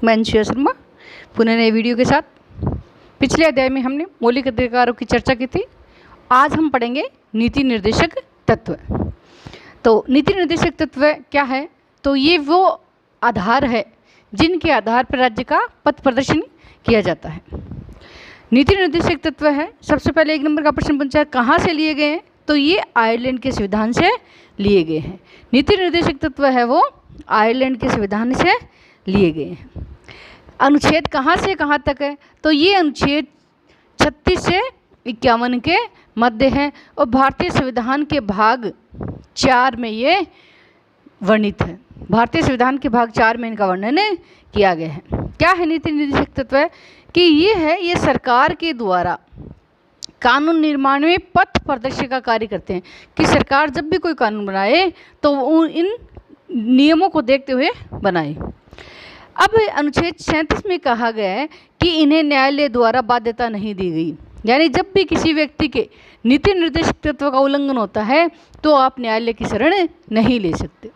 मैं अंशुया शर्मा पुनः नए वीडियो के साथ। पिछले अध्याय में हमने मौलिक अधिकारों की चर्चा की थी। आज हम पढ़ेंगे नीति निर्देशक तत्व। तो नीति निर्देशक तत्व क्या है? तो ये वो आधार है जिनके आधार पर राज्य का पथ प्रदर्शन किया जाता है। नीति निर्देशक तत्व है, सबसे पहले 1 नंबर का प्रश्न पूछा है कहाँ से लिए गए हैं? तो ये आयरलैंड के संविधान से लिए गए हैं। नीति निर्देशक तत्व है वो आयरलैंड के संविधान से लिए गए हैं। अनुच्छेद कहाँ से कहाँ तक है? तो ये अनुच्छेद 36 से 51 के मध्य है और भारतीय संविधान के भाग 4 में ये वर्णित है। भारतीय संविधान के भाग 4 में इनका वर्णन किया गया है। क्या है नीति निर्देशक तत्व? कि ये सरकार के द्वारा कानून निर्माण में पथ प्रदर्शक का कार्य करते हैं कि सरकार जब भी कोई कानून बनाए तो वो इन नियमों को देखते हुए बनाए। अब अनुच्छेद 37 में कहा गया है कि इन्हें न्यायालय द्वारा बाध्यता नहीं दी गई, यानी जब भी किसी व्यक्ति के नीति निर्देशक तत्व का उल्लंघन होता है तो आप न्यायालय की शरण नहीं ले सकते।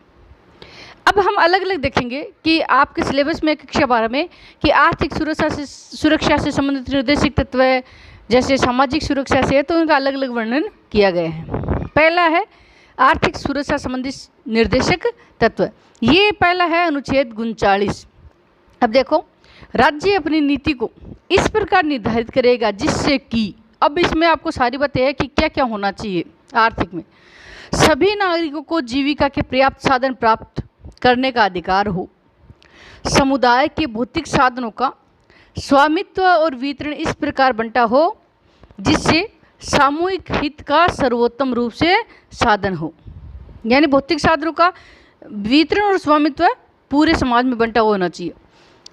अब हम अलग अलग देखेंगे कि आपके सिलेबस में कक्षा 12 में कि आर्थिक सुरक्षा से संबंधित निर्देशक तत्व है, जैसे सामाजिक सुरक्षा से है, तो उनका अलग अलग वर्णन किया गया है। पहला है आर्थिक सुरक्षा संबंधित निर्देशक तत्व, ये पहला है अनुच्छेद 39। अब देखो, राज्य अपनी नीति को इस प्रकार निर्धारित करेगा जिससे कि, अब इसमें आपको सारी बातें है कि क्या क्या होना चाहिए आर्थिक में। सभी नागरिकों को जीविका के पर्याप्त साधन प्राप्त करने का अधिकार हो। समुदाय के भौतिक साधनों का स्वामित्व और वितरण इस प्रकार बंटा हो जिससे सामूहिक हित का सर्वोत्तम रूप से साधन हो, यानी भौतिक साधनों का वितरण और स्वामित्व पूरे समाज में बंटा होना चाहिए।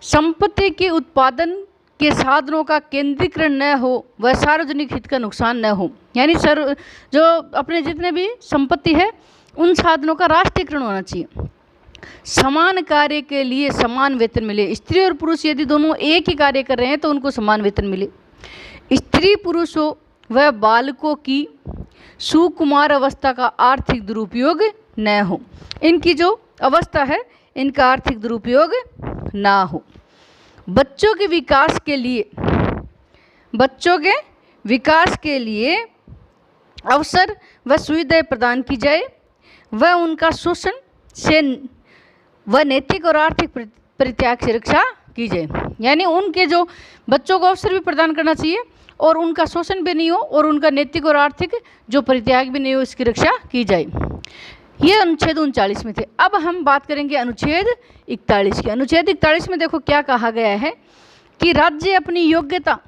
संपत्ति के उत्पादन के साधनों का केंद्रीकरण न हो व सार्वजनिक हित का नुकसान न हो, यानी जो अपने जितने भी संपत्ति है उन साधनों का राष्ट्रीयकरण होना चाहिए। समान कार्य के लिए समान वेतन मिले। स्त्री और पुरुष यदि दोनों एक ही कार्य कर रहे हैं तो उनको समान वेतन मिले। स्त्री पुरुषों व बालकों की सुकुमार अवस्था का आर्थिक दुरुपयोग न हो। इनकी जो अवस्था है इनका आर्थिक दुरुपयोग ना हो। बच्चों के विकास के लिए अवसर व सुविधाएं प्रदान की जाए व उनका शोषण से व नैतिक और आर्थिक परित्याग से रक्षा की जाए, यानी उनके जो बच्चों को अवसर भी प्रदान करना चाहिए और उनका शोषण भी नहीं हो और उनका नैतिक और आर्थिक जो परित्याग भी नहीं हो, इसकी रक्षा की जाए। ये अनुच्छेद 39 में थे। अब हम बात करेंगे अनुच्छेद 41 की। अनुच्छेद 41 में देखो क्या कहा गया है कि राज्य अपनी योग्यता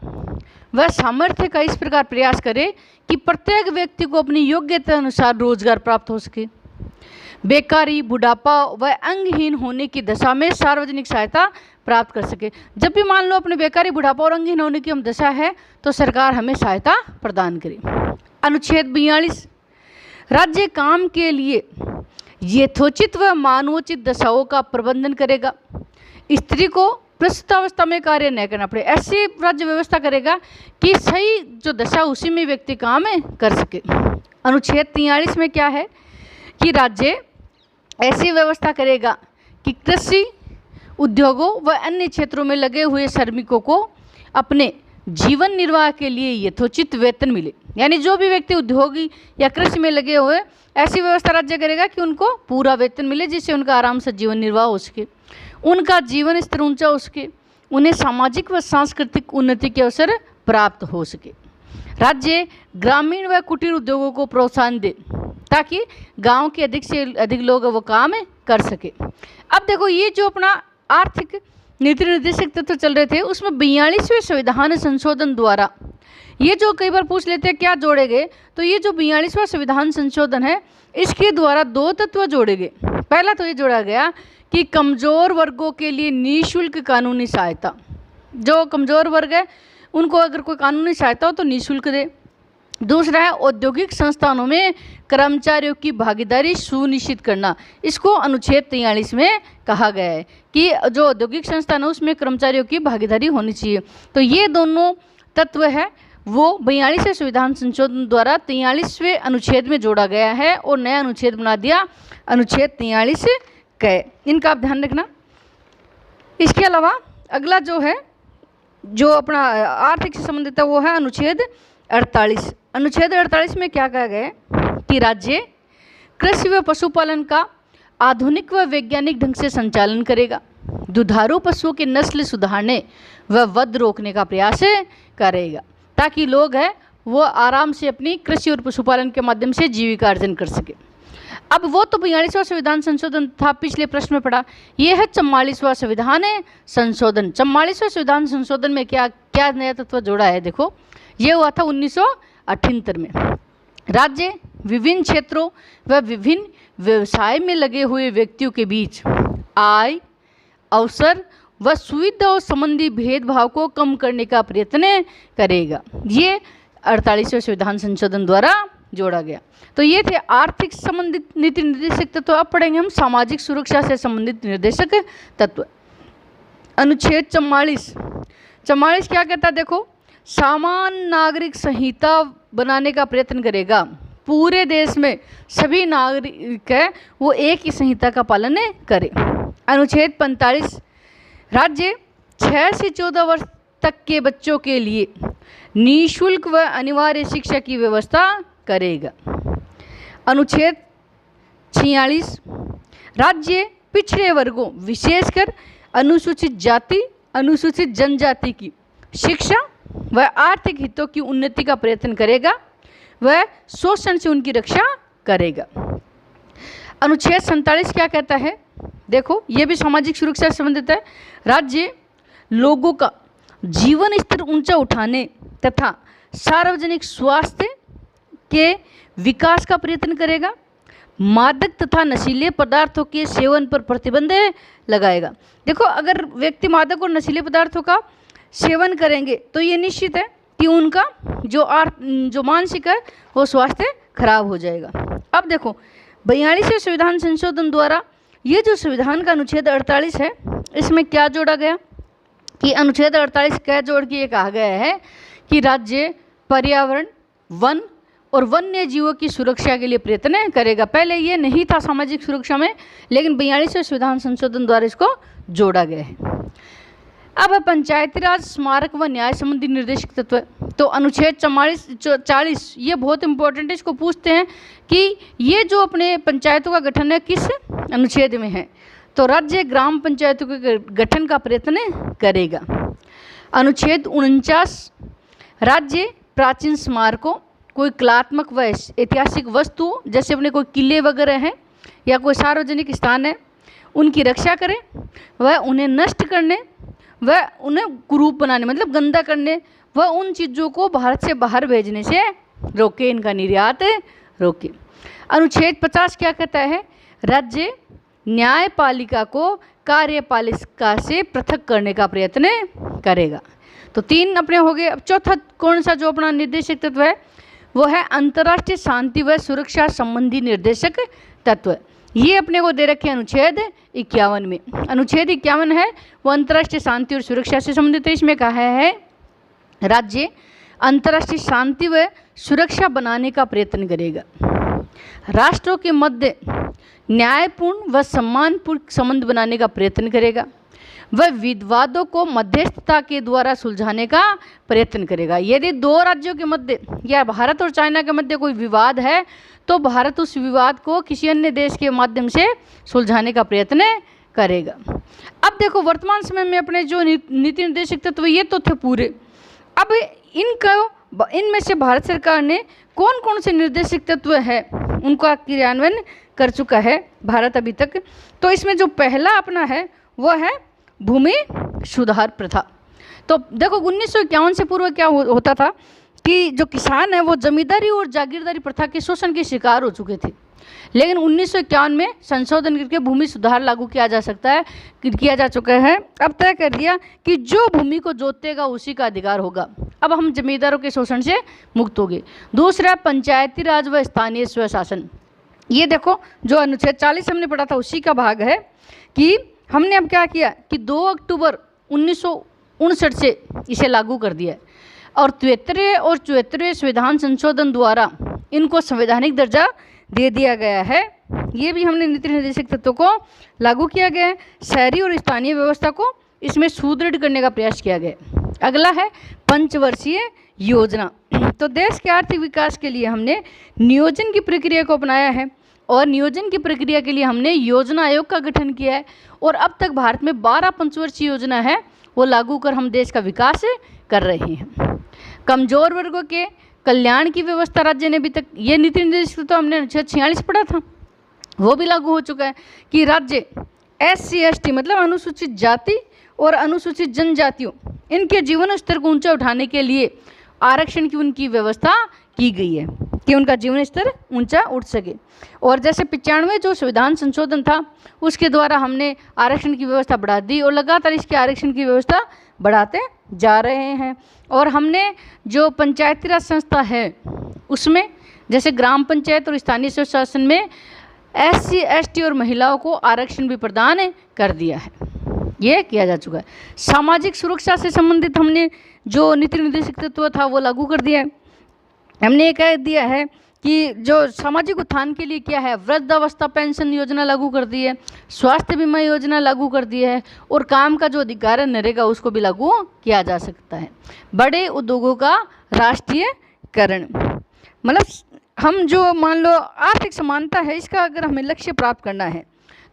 व सामर्थ्य का इस प्रकार प्रयास करे कि प्रत्येक व्यक्ति को अपनी योग्यता अनुसार रोजगार प्राप्त हो सके। बेकारी, बुढ़ापा व अंगहीन होने की दशा में सार्वजनिक सहायता प्राप्त कर सके। जब भी मान लो अपने बेकारी, बुढ़ापा और अंगहीन होने की हम दशा है तो सरकार हमें सहायता प्रदान करे। अनुच्छेद 42, राज्य काम के लिए यथोचित व मानवोचित दशाओं का प्रबंधन करेगा। स्त्री को प्रस्तुतावस्था में कार्य न करना पड़े, ऐसी राज्य व्यवस्था करेगा कि सही जो दशा उसी में व्यक्ति काम कर सके। अनुच्छेद 43 में क्या है कि राज्य ऐसी व्यवस्था करेगा कि कृषि उद्योगों व अन्य क्षेत्रों में लगे हुए श्रमिकों को अपने जीवन निर्वाह के लिए यथोचित वेतन मिले, यानी जो भी व्यक्ति उद्योगी या कृषि में लगे हुए, ऐसी व्यवस्था राज्य करेगा कि उनको पूरा वेतन मिले जिससे उनका आराम से जीवन निर्वाह हो सके, उनका जीवन स्तर ऊंचा हो सके, उन्हें सामाजिक व सांस्कृतिक उन्नति के अवसर प्राप्त हो सके। राज्य ग्रामीण व कुटीर उद्योगों को प्रोत्साहन दे ताकि गांव के अधिक से अधिक लोग वो काम कर सके। अब देखो, ये जो अपना आर्थिक नीति निर्देशक तत्व चल रहे थे उसमें 42वें संविधान संशोधन द्वारा, ये जो कई बार पूछ लेते हैं क्या जोड़े गए, तो ये जो 42वां संविधान संशोधन है इसके द्वारा 2 तत्व जोड़े गए। पहला तो ये जोड़ा गया कि कमज़ोर वर्गों के लिए निःशुल्क कानूनी सहायता, जो कमज़ोर वर्ग है उनको अगर कोई कानूनी सहायता हो तो निःशुल्क दे। दूसरा है औद्योगिक संस्थानों में कर्मचारियों की भागीदारी सुनिश्चित करना। इसको अनुच्छेद 43 में कहा गया है कि जो औद्योगिक संस्थान है उसमें कर्मचारियों की भागीदारी होनी चाहिए। तो ये दोनों तत्व है वो 42वें संविधान संशोधन द्वारा 43वें अनुच्छेद में जोड़ा गया है और नया अनुच्छेद बना दिया अनुच्छेद 43 का। इनका आप ध्यान रखना। इसके अलावा अगला जो है जो अपना आर्थिक से संबंधित है वो है अनुच्छेद 48। अनुच्छेद 48 में क्या कहा गया है कि राज्य कृषि व पशुपालन का आधुनिक व वैज्ञानिक ढंग से संचालन करेगा, दुधारू पशुओं की नस्ल सुधारने व वध रोकने का प्रयास करेगा ताकि लोग हैं वो आराम से अपनी कृषि और पशुपालन के माध्यम से जीविका अर्जन कर सके। अब वो तो 42वां संविधान संशोधन था, पिछले प्रश्न में पढ़ा। ये है 44वां संविधान संशोधन। 44वें संविधान संशोधन में क्या क्या नया तत्व जोड़ा है, देखो ये हुआ था 1978 में। राज्य विभिन्न क्षेत्रों व विभिन्न व्यवसाय में लगे हुए व्यक्तियों के बीच आय, अवसर व सुविधाओं संबंधी भेदभाव को कम करने का प्रयत्न करेगा। ये 48वें संविधान संशोधन द्वारा जोड़ा गया। तो ये थे आर्थिक संबंधित नीति निर्देशक तत्व। अब पढ़ेंगे हम सामाजिक सुरक्षा से संबंधित निर्देशक तत्व। अनुच्छेद 44 क्या कहता है, देखो सामान्य नागरिक संहिता बनाने का प्रयत्न करेगा। पूरे देश में सभी नागरिक है वो एक ही संहिता का पालन करें। अनुच्छेद 45 राज्य 6 से 14 वर्ष तक के बच्चों के लिए निःशुल्क व अनिवार्य शिक्षा की व्यवस्था करेगा। अनुच्छेद 46 राज्य पिछड़े वर्गों विशेषकर अनुसूचित जाति अनुसूचित जनजाति की शिक्षा व आर्थिक हितों की उन्नति का प्रयत्न करेगा व शोषण से उनकी रक्षा करेगा। अनुच्छेद 47 क्या कहता है, देखो ये भी सामाजिक सुरक्षा से संबंधित है। राज्य लोगों का जीवन स्तर ऊंचा उठाने तथा सार्वजनिक स्वास्थ्य के विकास का प्रयत्न करेगा, मादक तथा नशीले पदार्थों के सेवन पर प्रतिबंध लगाएगा। देखो अगर व्यक्ति मादक और नशीले पदार्थों का सेवन करेंगे तो ये निश्चित है कि उनका जो मानसिक है वो स्वास्थ्य खराब हो जाएगा। अब देखो 42वें संविधान संशोधन द्वारा ये जो संविधान का अनुच्छेद 48 है इसमें क्या जोड़ा गया कि अनुच्छेद 48 क्या जोड़ के ये कहा गया है कि राज्य पर्यावरण, वन और वन्य जीवों की सुरक्षा के लिए प्रयत्न करेगा। पहले ये नहीं था सामाजिक सुरक्षा में, लेकिन 42वें संविधान संशोधन द्वारा इसको जोड़ा गया है। अब पंचायती राज स्मारक व न्याय संबंधी निर्देशक तत्व। तो अनुच्छेद 40 ये बहुत इंपॉर्टेंट है, इसको पूछते हैं कि ये जो अपने पंचायतों का गठन है किस अनुच्छेद में है, तो राज्य ग्राम पंचायतों के गठन का प्रयत्न करेगा। अनुच्छेद 49 राज्य प्राचीन स्मारकों, कोई कलात्मक व ऐतिहासिक वस्तु जैसे अपने कोई किले वगैरह हैं या कोई सार्वजनिक स्थान है उनकी रक्षा करें व उन्हें नष्ट करने व उन्हें कुरूप बनाने मतलब गंदा करने व उन चीज़ों को भारत से बाहर भेजने से रोके, इनका निर्यात रोके। अनुच्छेद 50 क्या कहता है, राज्य न्यायपालिका को कार्यपालिका से पृथक करने का प्रयत्न करेगा। तो 3 अपने हो गए। अब चौथा कौन सा जो अपना निर्देशक तत्व है वो है अंतर्राष्ट्रीय शांति व सुरक्षा संबंधी निर्देशक तत्व। ये अपने को दे रखे अनुच्छेद 51 में। अनुच्छेद 51 है वो अंतर्राष्ट्रीय शांति और सुरक्षा से संबंधित है। इसमें कहा है राज्य अंतर्राष्ट्रीय शांति व सुरक्षा बनाने का प्रयत्न करेगा, राष्ट्रों के मध्य न्यायपूर्ण व सम्मानपूर्ण संबंध बनाने का प्रयत्न करेगा, वह विवादों को मध्यस्थता के द्वारा सुलझाने का प्रयत्न करेगा। यदि 2 राज्यों के मध्य या भारत और चाइना के मध्य कोई विवाद है तो भारत उस विवाद को किसी अन्य देश के माध्यम से सुलझाने का प्रयत्न करेगा। अब देखो वर्तमान समय में अपने जो नीति निर्देशक तत्व ये तो थे पूरे। अब इनमें से भारत सरकार ने कौन कौन से निर्देशक तत्व है उनका क्रियान्वयन कर चुका है भारत अभी तक। तो इसमें जो पहला अपना है वो है भूमि सुधार प्रथा। तो देखो 1951 से पूर्व क्या होता था कि जो किसान है वो जमींदारी और जागीरदारी प्रथा के शोषण के शिकार हो चुके थे, लेकिन 1951 में संशोधन करके भूमि सुधार लागू किया जा चुका है। अब तय कर दिया कि जो भूमि को जोतेगा उसी का अधिकार होगा। अब हम जमींदारों के शोषण से मुक्त हो गए। दूसरा पंचायती राज व स्थानीय स्वशासन। ये देखो जो अनुच्छेद 40 हमने पढ़ा था उसी का भाग है कि हमने अब क्या किया कि 2 अक्टूबर 1959 से इसे लागू कर दिया है और 73 और 74वें संविधान संशोधन द्वारा इनको संवैधानिक दर्जा दे दिया गया है। ये भी हमने नीति निर्देशक तत्वों को लागू किया गया है। शहरी और स्थानीय व्यवस्था को इसमें सुदृढ़ करने का प्रयास किया गया। अगला है पंचवर्षीय योजना। तो देश के आर्थिक विकास के लिए हमने नियोजन की प्रक्रिया को अपनाया है और नियोजन की प्रक्रिया के लिए हमने योजना आयोग का गठन किया है और अब तक भारत में 12 पंचवर्षीय योजना है वो लागू कर हम देश का विकास कर रहे हैं। कमजोर वर्गों के कल्याण की व्यवस्था राज्य ने अभी तक, ये नीति निर्देशक तो हमने 46 पढ़ा था, वो भी लागू हो चुका है कि राज्य SC ST मतलब अनुसूचित जाति और अनुसूचित जनजातियों इनके जीवन स्तर को ऊंचा उठाने के लिए आरक्षण की उनकी व्यवस्था की गई है कि उनका जीवन स्तर ऊंचा उठ सके। और जैसे 95 जो संविधान संशोधन था उसके द्वारा हमने आरक्षण की व्यवस्था बढ़ा दी और लगातार इसके आरक्षण की व्यवस्था बढ़ाते जा रहे हैं। और हमने जो पंचायती राज संस्था है उसमें जैसे ग्राम पंचायत और स्थानीय स्वशासन में SC ST और महिलाओं को आरक्षण भी प्रदान कर दिया है, ये किया जा चुका है। सामाजिक सुरक्षा से संबंधित हमने जो नीति निर्देशक तत्व था वो लागू कर दिया है। हमने ये कह दिया है कि जो सामाजिक उत्थान के लिए क्या है, वृद्धावस्था पेंशन योजना लागू कर दी है, स्वास्थ्य बीमा योजना लागू कर दी है और काम का जो अधिकार है नरेगा उसको भी लागू किया जा सकता है। बड़े उद्योगों का राष्ट्रीयकरण, मतलब हम जो मान लो आर्थिक समानता है इसका अगर हमें लक्ष्य प्राप्त करना है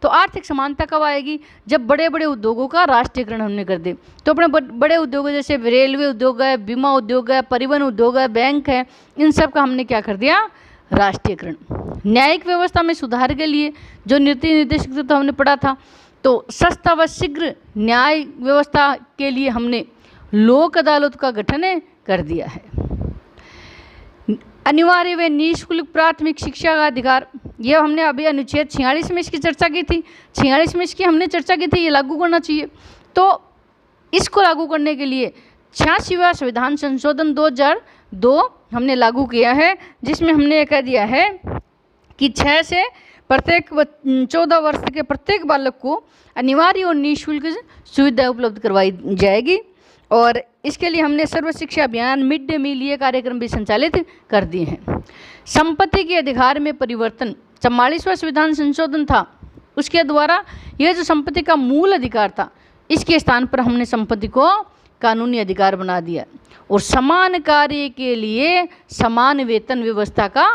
तो आर्थिक समानता कब आएगी, जब बड़े बड़े उद्योगों का राष्ट्रीयकरण हमने कर दे। तो अपने बड़े उद्योगों जैसे रेलवे उद्योग है, बीमा उद्योग है, परिवहन उद्योग है, बैंक है, इन सब का हमने क्या कर दिया, राष्ट्रीयकरण। न्यायिक व्यवस्था में सुधार के लिए जो नीति निर्देशक तो हमने पढ़ा था, तो सस्ता व शीघ्र न्याय व्यवस्था के लिए हमने लोक अदालत का गठन कर दिया है। अनिवार्य व निःशुल्क प्राथमिक शिक्षा का अधिकार, ये हमने अभी अनुच्छेद 46 में इसकी चर्चा की थी, 46 में इसकी हमने चर्चा की थी, ये लागू करना चाहिए। तो इसको लागू करने के लिए 86वां संविधान संशोधन 2002 हमने लागू किया है, जिसमें हमने कह दिया है कि 6 से प्रत्येक 14 वर्ष के प्रत्येक बालक को अनिवार्य और निःशुल्क सुविधा उपलब्ध करवाई जाएगी। और इसके लिए हमने सर्व शिक्षा अभियान, मिड डे मील ये कार्यक्रम भी संचालित कर दिए हैं। संपत्ति के अधिकार में परिवर्तन, 44वां संविधान संशोधन था, उसके द्वारा यह जो संपत्ति का मूल अधिकार था इसके स्थान पर हमने संपत्ति को कानूनी अधिकार बना दिया। और समान कार्य के लिए समान वेतन व्यवस्था का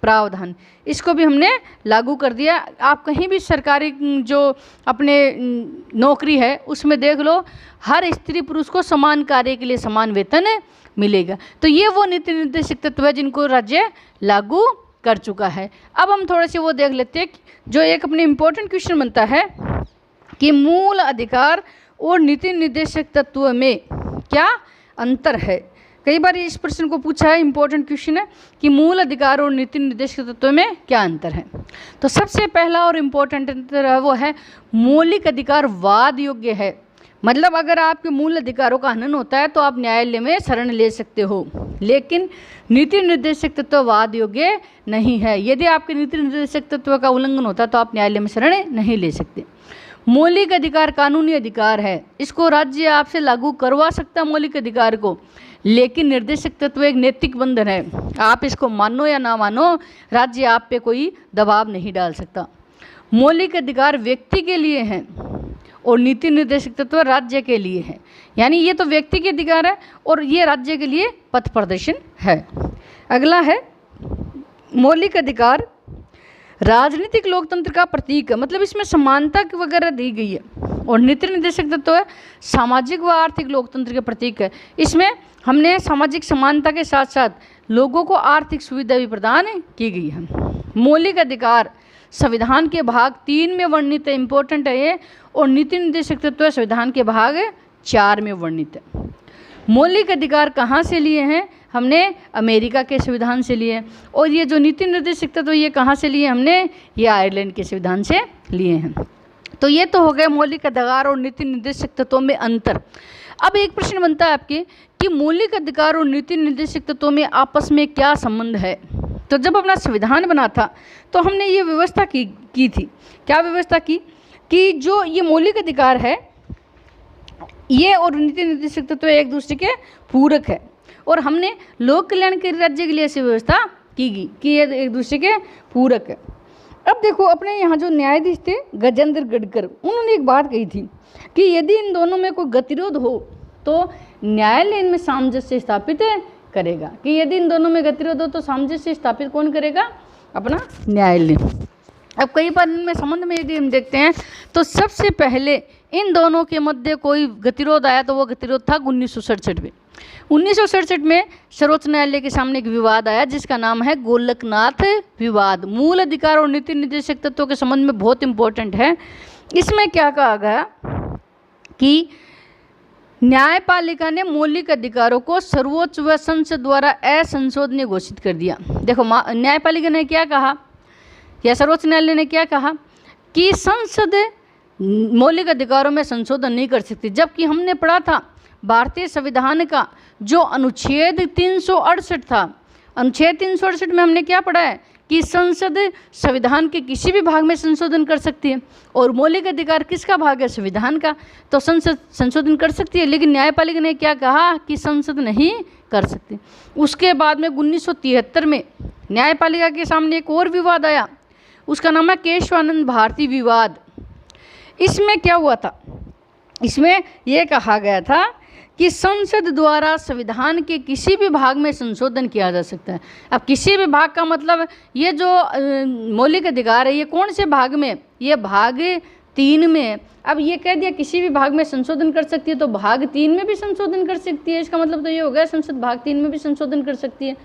प्रावधान, इसको भी हमने लागू कर दिया। आप कहीं भी सरकारी जो अपने नौकरी है उसमें देख लो, हर स्त्री पुरुष को समान कार्य के लिए समान वेतन मिलेगा। तो ये वो नीति निर्देशक तत्व है जिनको राज्य लागू कर चुका है। अब हम थोड़े से वो देख लेते हैं जो एक अपने इम्पोर्टेंट क्वेश्चन बनता है कि मूल अधिकार और नीति निर्देशक तत्व में क्या अंतर है। कई बार इस प्रश्न को पूछा है, इम्पोर्टेंट क्वेश्चन है कि मूल अधिकार और नीति निर्देशक तत्व में क्या अंतर है। तो सबसे पहला और इम्पोर्टेंट अंतर है वो है मौलिक अधिकार वाद योग्य है। मतलब अगर आपके मूल अधिकारों का हनन होता है तो आप न्यायालय में शरण ले सकते हो, लेकिन नीति निर्देशक तत्व वाद योग्य नहीं है। यदि आपके नीति निर्देशक तत्व का उल्लंघन होता है तो आप न्यायालय में शरण नहीं ले सकते। मौलिक अधिकार कानूनी अधिकार है, इसको राज्य आपसे लागू करवा सकता है मौलिक अधिकार को, लेकिन निर्देशक तत्व एक नैतिक बंधन है। आप इसको मानो या ना मानो, राज्य आप पे कोई दबाव नहीं डाल सकता। मौलिक अधिकार व्यक्ति के लिए हैं और नीति निर्देशक तत्व राज्य के लिए है। यानी ये तो व्यक्ति के अधिकार है और ये राज्य के लिए पथ प्रदर्शन है। अगला है मौलिक अधिकार राजनीतिक लोकतंत्र का प्रतीक है, मतलब इसमें समानता वगैरह दी गई है। और नीति निर्देशक तत्व है सामाजिक व आर्थिक लोकतंत्र के प्रतीक है। इसमें हमने सामाजिक समानता के साथ साथ लोगों को आर्थिक सुविधा भी प्रदान की गई है। मौलिक अधिकार संविधान के भाग 3 में वर्णित है, इंपॉर्टेंट है ये, और नीति निर्देशक तत्व संविधान के भाग 4 में वर्णित है। मौलिक अधिकार कहाँ से लिए हैं, हमने अमेरिका के संविधान से लिए। और ये जो नीति निर्देशक तत्व ये कहाँ से लिए हमने, ये आयरलैंड के संविधान से लिए हैं। तो ये तो हो गए मौलिक अधिकार और नीति निर्देशक तत्वों में अंतर। अब एक प्रश्न बनता है आपके कि मौलिक अधिकार और नीति निर्देशक तत्वों में आपस में क्या संबंध है। तो जब अपना संविधान बना था तो हमने ये व्यवस्था की थी, क्या व्यवस्था की कि जो ये मौलिक अधिकार है ये और नीति निर्देशक तत्व एक दूसरे के पूरक है। और हमने लोक कल्याण के राज्य के लिए ऐसी व्यवस्था की गई कि ये एक दूसरे के पूरक है। अब देखो अपने यहाँ जो न्यायाधीश थे गजेंद्र गढ़कर, उन्होंने एक बात कही थी कि यदि इन दोनों में कोई गतिरोध हो तो न्यायालय इनमें सामंजस्य स्थापित करेगा, कि यदि इन दोनों में गतिरोध हो तो सामंजस्य स्थापित कौन करेगा? अपना न्यायालय। अब कई बार इनमें संबंध में यदि हम देखते हैं तो सबसे पहले इन दोनों के मध्य कोई गतिरोध आया तो वो गतिरोध था 1967 में। 1967 में सर्वोच्च न्यायालय के सामने एक विवाद आया जिसका नाम है गोलकनाथ विवाद। मूल अधिकार और नीति निर्देशक तत्वों के संबंध में बहुत इंपॉर्टेंट है। इसमें क्या कहा गया कि न्यायपालिका ने मौलिक अधिकारों को सर्वोच्च व संसद द्वारा असंशोधनीय घोषित कर दिया। देखो न्यायपालिका ने क्या कहा या सर्वोच्च न्यायालय ने क्या कहा कि संसद मौलिक अधिकारों में संशोधन नहीं कर सकती, जबकि हमने पढ़ा था भारतीय संविधान का जो अनुच्छेद 368 था, अनुच्छेद 368 में हमने क्या पढ़ा है कि संसद संविधान के किसी भी भाग में संशोधन कर सकती है, और मौलिक अधिकार किसका भाग है? संविधान का। तो संसद संशोधन कर सकती है, लेकिन न्यायपालिका ने क्या कहा कि संसद नहीं कर सकती। उसके बाद में 1973 में न्यायपालिका के सामने एक और विवाद आया, उसका नाम है केशवानंद भारती विवाद। इसमें क्या हुआ था? इसमें यह कहा गया था कि संसद द्वारा संविधान के किसी भी भाग में संशोधन किया जा सकता है। अब किसी भी भाग का मतलब ये जो मौलिक अधिकार है ये कौन से भाग में? ये भाग 3 में। अब ये कह दिया किसी भी भाग में संशोधन कर सकती है, तो भाग 3 में भी संशोधन कर सकती है। इसका मतलब तो ये हो गया संसद भाग 3 में भी संशोधन कर सकती है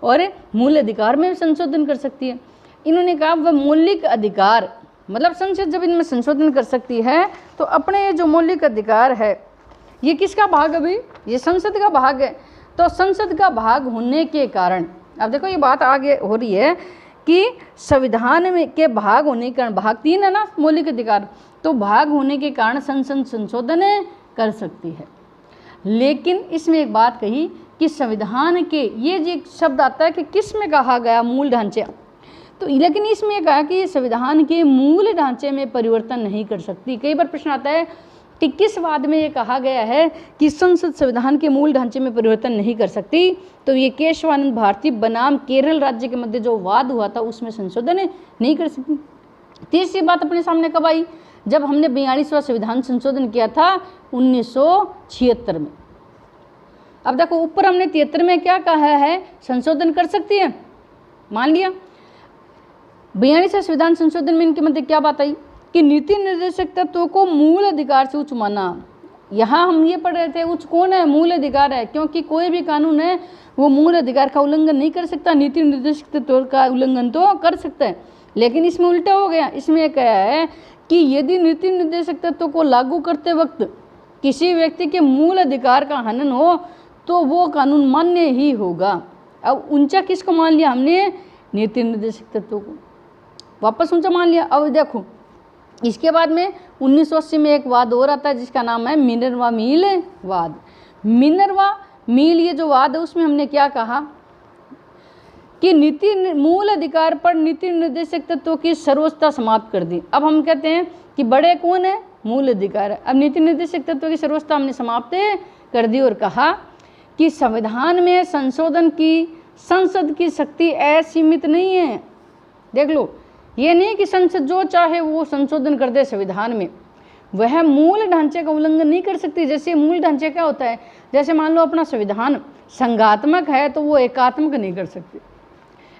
और मूल अधिकार में भी संशोधन कर सकती है। इन्होंने कहा वह मौलिक अधिकार मतलब संसद जब इनमें संशोधन कर सकती है तो अपने ये जो मौलिक अधिकार है ये किसका भाग? अभी ये संसद का भाग है। तो संसद का भाग होने के कारण, अब देखो ये बात आगे हो रही है कि संविधान में के भाग होने के कारण, भाग 3 है ना मौलिक अधिकार, तो भाग होने के कारण संसद संशोधन कर सकती है। लेकिन इसमें एक बात कही कि संविधान के ये जो शब्द आता है कि किस में कहा गया? मूल ढांचे। तो लेकिन इसमें कहा कि ये संविधान के मूल ढांचे में परिवर्तन नहीं कर सकती। कई बार प्रश्न आता है कि किस वाद में ये कहा गया है कि संसद संविधान के मूल ढांचे में परिवर्तन नहीं कर सकती? तो ये केशवानंद भारती बनाम केरल राज्य के मध्य जो वाद हुआ था उसमें संशोधन नहीं कर सकती। तीसरी बात अपने सामने कब आई? जब हमने 42वां संविधान संशोधन किया था 1976 में। अब देखो ऊपर हमने 73 में क्या कहा है? संशोधन कर सकती है, मान लिया। 42वां संविधान संशोधन में इनके मध्य क्या बात आई कि नीति निर्देशक तत्वों को मूल अधिकार से उच्च माना। यहाँ हम ये पढ़ रहे थे उच्च कौन है? मूल अधिकार है, क्योंकि कोई भी कानून है वो मूल अधिकार का उल्लंघन नहीं कर सकता, नीति निर्देशक तत्वों का उल्लंघन तो कर सकता है। लेकिन इसमें उल्टा हो गया। इसमें क्या है कि यदि नीति निर्देशक तत्वों को लागू करते वक्त किसी व्यक्ति के मूल अधिकार का हनन हो तो वो कानून मान्य ही होगा। अब ऊंचा किसको मान लिया हमने? नीति निर्देशक तत्वों को वापस ऊंचा मान लिया। अब देखो इसके बाद में 1980 में एक वाद और आता है जिसका नाम है मिनर्वा मील वाद। मिनर्वा मील ये जो वाद है उसमें हमने क्या कहा कि मूल अधिकार पर नीति निर्देशक तत्वों की सर्वोच्चता समाप्त कर दी। अब हम कहते हैं कि बड़े कौन है? मूल अधिकार है। अब नीति निर्देशक तत्वों की सर्वोच्चता हमने समाप्त कर दी और कहा कि संविधान में संशोधन की संसद की शक्ति असीमित नहीं है। देख लो, ये नहीं कि संसद जो चाहे वो संशोधन कर दे संविधान में, वह मूल ढांचे का उल्लंघन नहीं कर सकती। जैसे मूल ढांचे क्या होता है? जैसे मान लो अपना संविधान संघात्मक है तो वो एकात्मक नहीं कर सकती।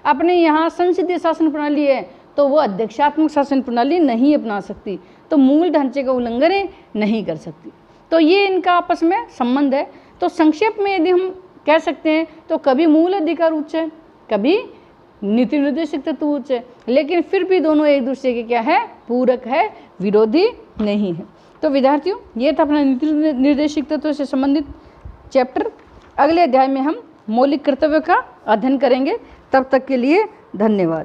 अपने यहाँ संसदीय शासन प्रणाली है तो वो अध्यक्षात्मक शासन प्रणाली नहीं अपना सकती, तो मूल ढांचे का उल्लंघन नहीं कर सकती। तो ये इनका आपस में संबंध है। तो संक्षेप में यदि हम कह सकते हैं तो कभी मूल अधिकार उच्च है, कभी नीति निर्देशक तत्व उच्च है, लेकिन फिर भी दोनों एक दूसरे के क्या है? पूरक है, विरोधी नहीं है। तो विद्यार्थियों ये था अपना नीति निर्देशक तत्व से संबंधित चैप्टर। अगले अध्याय में हम मौलिक कर्तव्य का अध्ययन करेंगे। तब तक के लिए धन्यवाद।